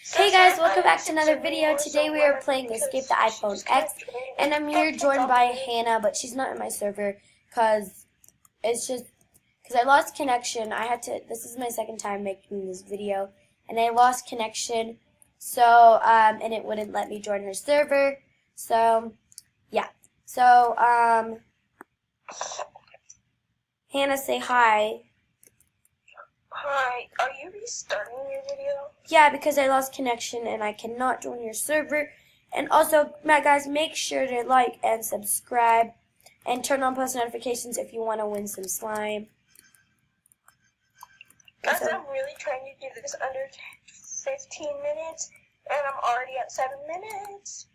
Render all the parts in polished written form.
Hey guys, welcome back to another video. Today we are playing Escape the iPhone X, and I'm here joined by Hannah, but she's not in my server because I lost connection. This is my second time making this video, and I lost connection, and it wouldn't let me join her server, so, yeah. So, Hannah, say hi. Hi, are you restarting your video? Yeah, because I lost connection and I cannot join your server. And also, guys, make sure to like and subscribe and turn on post notifications if you want to win some slime. Guys, I'm really trying to do this under 15 minutes, and I'm already at 7 minutes.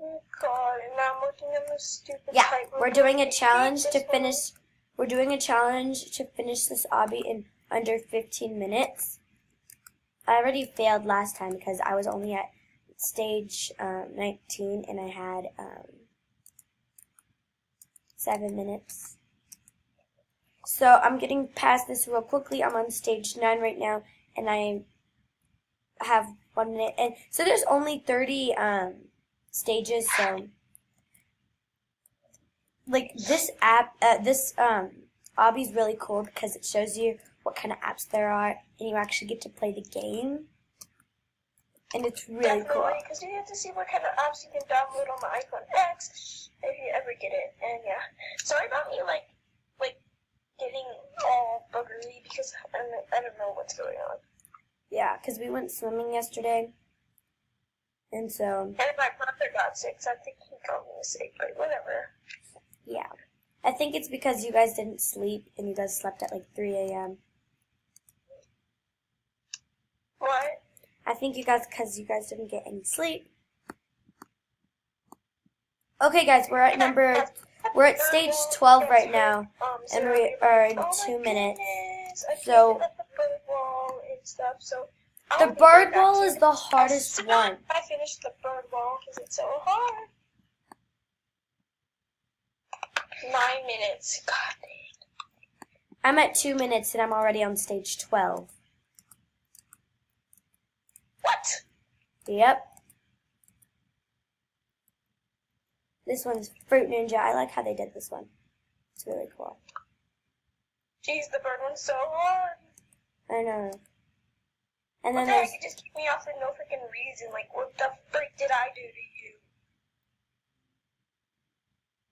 Oh God, and now I'm working on this stupid type. We're doing a challenge to finish. We're doing a challenge to finish this obby in under 15 minutes. I already failed last time because I was only at stage 19 and I had 7 minutes. So I'm getting past this real quickly. I'm on stage 9 right now, and I have 1 minute. And so there's only 30 stages. So like this app, obby is really cool because it shows you what kind of apps there are, and you actually get to play the game, and it's really cool. Because you have to see what kind of apps you can download on the iPhone X if you ever get it. And yeah, sorry about me like getting all buggery because I don't know what's going on. Yeah, because we went swimming yesterday, and so. And my brother got sick, so I think he got me sick, but whatever. Yeah. I think it's because you guys didn't sleep and you guys slept at like 3 a.m. What? I think because you guys didn't get any sleep. Okay, guys, we're at stage 12 right now, and we are in 2 minutes. So the bird wall is the hardest one. I finished the bird wall because it's so hard. 9 minutes. God dang. I'm at 2 minutes and I'm already on stage 12. What? Yep. This one's Fruit Ninja. I like how they did this one. It's really cool. Jeez, the bird one's so hard. I know. And then there's... You just kicked me off for no freaking reason. Like, what the frick did I do to you?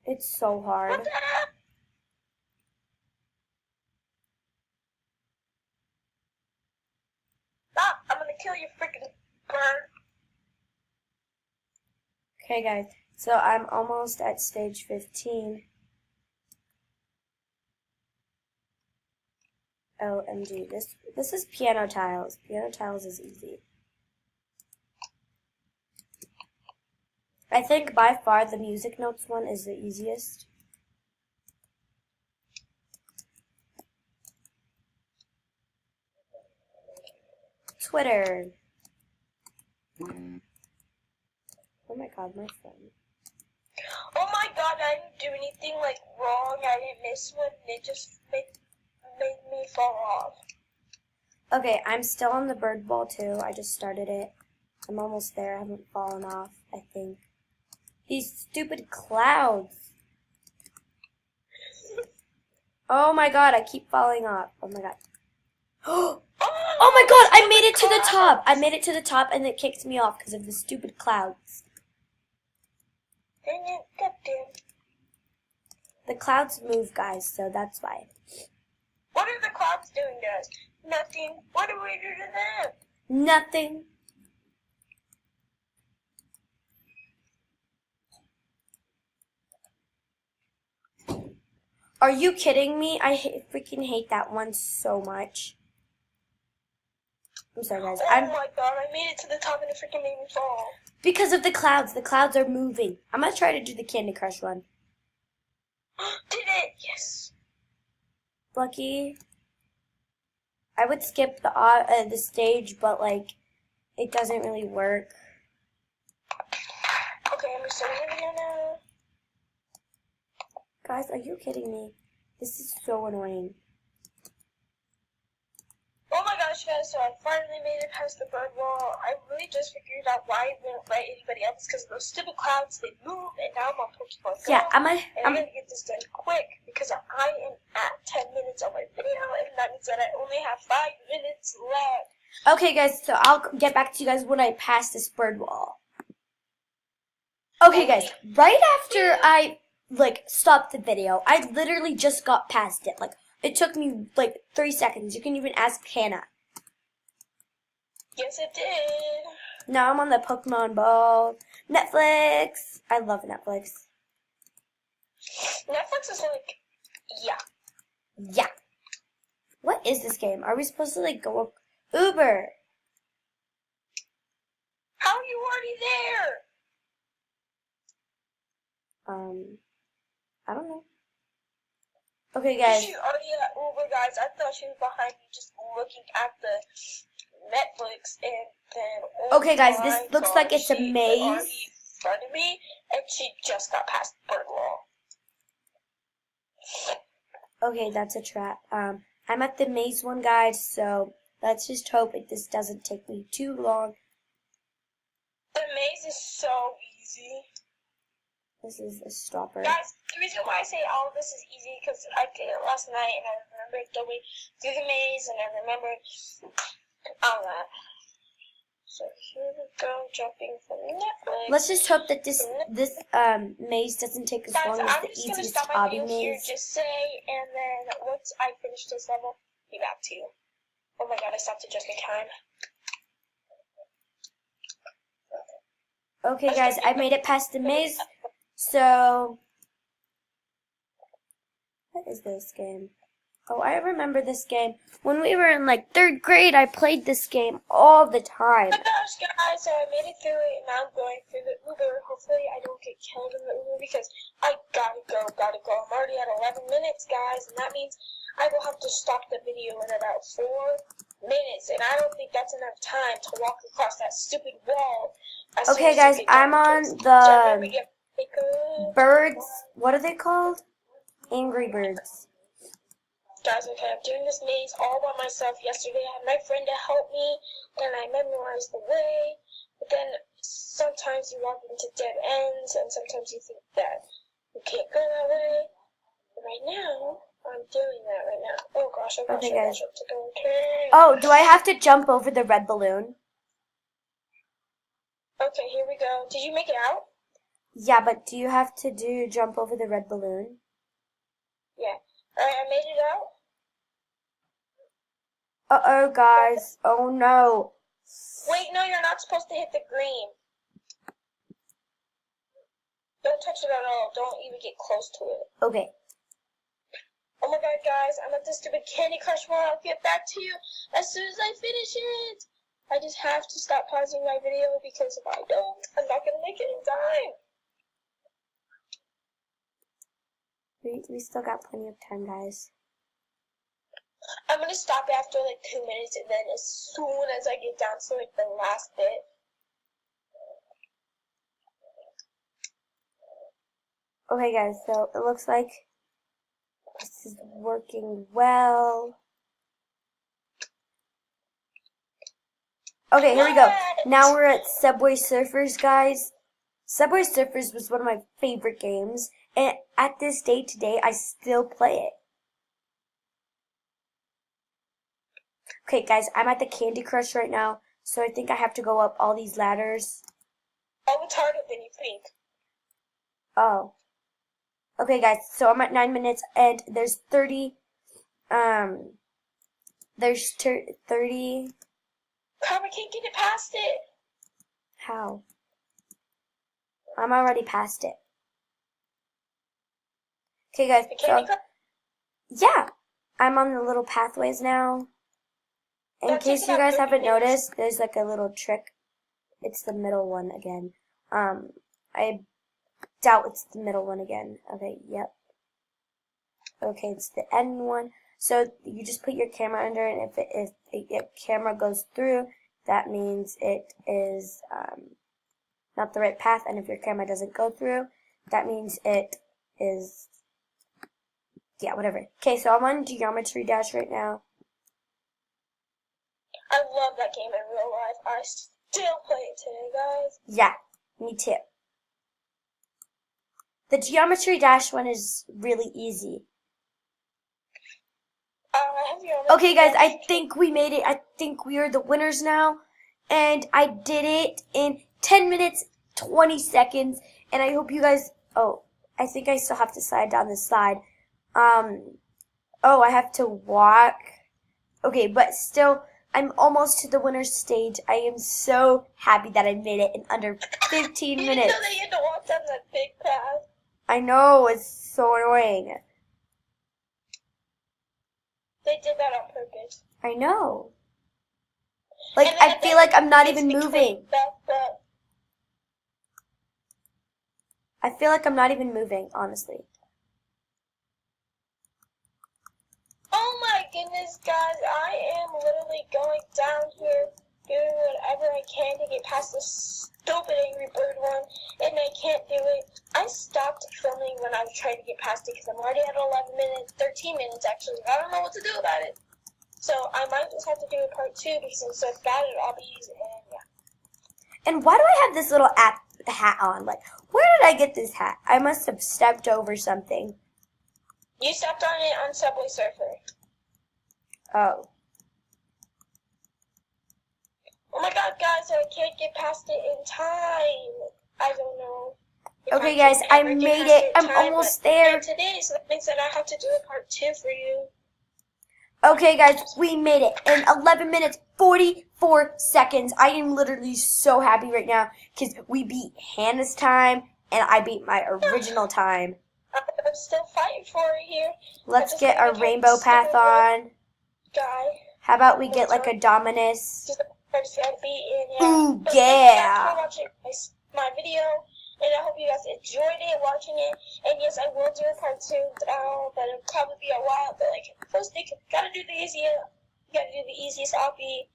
It's so hard. What the heck? Stop! I'm gonna kill you, freaking bird. Okay, guys. So I'm almost at stage 15. OMG. This is piano tiles. Piano tiles is easy. I think by far the music notes one is the easiest. Twitter. Oh my God, my phone. Oh my God, I didn't do anything like wrong. I didn't miss one. It just made me fall off. Okay, I'm still on the bird ball too. I just started it. I'm almost there. I haven't fallen off, I think. These stupid clouds. Oh my God, I keep falling off. Oh my God. Oh my God, I made it to the top. I made it to the top and it kicked me off because of the stupid clouds. Dang it, goddamn. The clouds move, guys, so that's why. What are the clouds doing to us? Nothing. What do we do to them? Nothing. Are you kidding me? I freaking hate that one so much. I'm sorry, guys. Oh my God, I made it to the top and it freaking made me fall. Because of the clouds. The clouds are moving. I'm going to try to do the Candy Crush one. Did it? Yes. Lucky. I would skip the stage, but, like, it doesn't really work. Okay, I'm restarting the video now. Guys, are you kidding me? This is so annoying. guys, so I finally made it past the bird wall. I really just figured out why I wouldn't let anybody else, because those stupid clouds, they move, and now I'm on Pokemon Go. Yeah, I'm gonna get this done quick, because I am at 10 minutes on my video, and that means that I only have 5 minutes left. Okay, guys, so I'll get back to you guys when I pass this bird wall. Okay, guys, right after I, stopped the video, I literally just got past it. It took me, 3 seconds. You can even ask Hannah. Yes, it did. Now I'm on the Pokemon Ball. Netflix. I love Netflix. Netflix is yeah. Yeah. What is this game? Are we supposed to, go up? Uber. How are you already there? I don't know. Okay, guys. She's already at Uber, guys. I thought she was behind me just looking at the Netflix, and then... Okay, guys, this looks like it's a maze. She was in front of me, and she just got past the bird wall. Okay, that's a trap. I'm at the maze one, guys, so let's just hope this doesn't take me too long. The maze is so easy. This is a stopper. Guys, the reason why I say all of this is easy because I did it last night and I remembered going through the maze and I remembered all that. So here we go, jumping from Netflix. Let's just hope that this maze doesn't take as long as the easiest hobby maze. Here, just say, and then once I finish this level, be back to you. Oh my god, I stopped it just in time. Okay, guys, I made it past the maze. So, what is this game? Oh, I remember this game. When we were in 3rd grade, I played this game all the time. Oh my gosh, guys, so I made it through it, and now I'm going through the Uber. Hopefully I don't get killed in the Uber because I gotta go. I'm already at 11 minutes, guys, and that means I will have to stop the video in about 4 minutes, and I don't think that's enough time to walk across that stupid wall. Okay, guys, I'm on the birds. What are they called? Angry Birds. Guys, okay, I'm doing this maze all by myself. Yesterday I had my friend to help me, and I memorized the way, but then sometimes you walk into dead ends, and sometimes you think that you can't go that way. But right now, I'm doing that right now. Oh gosh, Okay, guys. I have to go turn. Oh, do I have to jump over the red balloon? Okay, here we go. Did you make it out? Yeah, but do you have to jump over the red balloon? Yeah. Alright, I made it out. Uh-oh, guys. Oh, no. Wait, no, you're not supposed to hit the green. Don't touch it at all. Don't even get close to it. Okay. Oh my god, guys, I'm at the stupid Candy Crush one. I'll get back to you as soon as I finish it. I just have to stop pausing my video because if I don't, I'm not going to make it in time. We still got plenty of time, guys. I'm going to stop after 2 minutes, and then as soon as I get down to the last bit. Okay, guys, so it looks like this is working well. Okay, here we go. Now we're at Subway Surfers, guys. Subway Surfers was one of my favorite games, and at this day today, I still play it. Okay, guys, I'm at the Candy Crush right now, so I think I have to go up all these ladders. Oh, it's harder than you think. Oh. Okay, guys, so I'm at 9 minutes, and there's 30, there's 30. Crap, I can't get it past it. How? I'm already past it. Okay, guys, so, yeah, I'm on the little pathways now. In case you guys haven't noticed, there's a little trick. It's the middle one again. I doubt it's the middle one again. Okay, yep. Okay, it's the end one. So you just put your camera under it, and if the camera goes through, that means it is not the right path, and if your camera doesn't go through, that means it is, yeah, whatever. Okay, so I'm on Geometry Dash right now. I love that game in real life. I still play it today, guys. Yeah, me too. The Geometry Dash one is really easy. Okay, guys, I think we made it. I think we are the winners now. And I did it in 10 minutes, 20 seconds. And I hope you guys... Oh, I think I still have to slide down this slide. Oh, I have to walk. Okay, but still, I'm almost to the winner's stage. I am so happy that I made it in under 15 minutes. You didn't know that you had to walk down that big path. I know, it's so annoying. They did that on purpose. I know. Like, I feel like I'm not even moving. I feel like I'm not even moving, honestly. Oh my goodness, guys. I am literally going down here, doing whatever I can to get past this stupid Angry Bird one, and I can't do it. I stopped filming when I was trying to get past it because I'm already at 11 minutes, 13 minutes actually. I don't know what to do about it. So I might just have to do a part 2 because I'm so bad at obbies, and yeah. And why do I have this little hat on? Like, where did I get this hat? I must have stepped over something. You stepped on it on Subway Surfer. Oh. Oh my god, guys, I can't get past it in time. I don't know. Okay, guys, I made it. I'm almost there. Today, so that means that I have to do a part 2 for you. Okay, guys, we made it in 11 minutes, 44 seconds. I am literally so happy right now because we beat Hannah's time and I beat my original time. I'm still fighting for it here. Let's get our rainbow path on. Guy. How about we get like a Dominus? Ooh, But yeah. thanks for watching my video, and I hope you guys enjoyed it, watching it. And yes, I will do a part 2, but it'll probably be a while. But like, first, gotta do the easiest obby.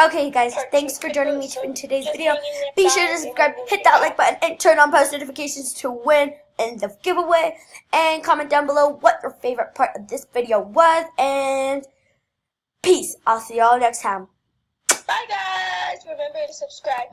Okay, guys, thanks for joining me in today's video. Be sure to subscribe, hit that like button, and turn on post notifications to win in the giveaway. And comment down below what your favorite part of this video was. And peace. I'll see y'all next time. Bye, guys. Remember to subscribe.